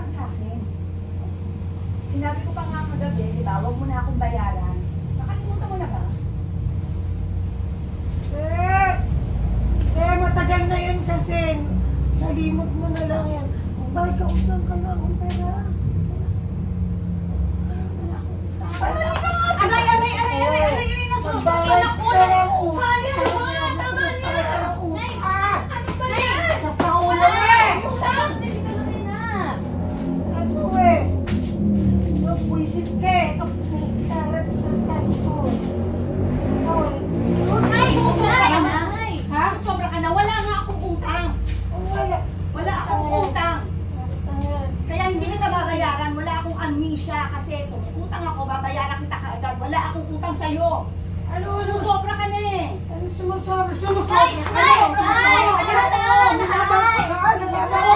utang sa akin. Sinabi ko pa nga kagabi, di ba, huwag mo na akong bayaran. Nakalimutan mo na ba? Matagal na yun kasi. Nalimot mo na lang yan. Bakit ka utang ka na akong pera? Aray, yun yung nasusunod ako. Sayang naman, tama na. Ano ba yan? Nasa ulo eh! Ano eh? Nagwisit ka eh. Karat ng kasi ko. Ikaw eh. Sobra ka na. Ha? Sobra ka na. Wala nga akong utang. Wala. Wala akong utang. Kaya hindi kita babayaran. Wala akong amnesia kasi kung may utang ako, babayaran kita kaagad. Wala akong utang sa'yo. Ano? Sumusobra ka na eh. Ano sumusobra? Ay! Ay! Ay! Ano ba? Ay! Ano ba?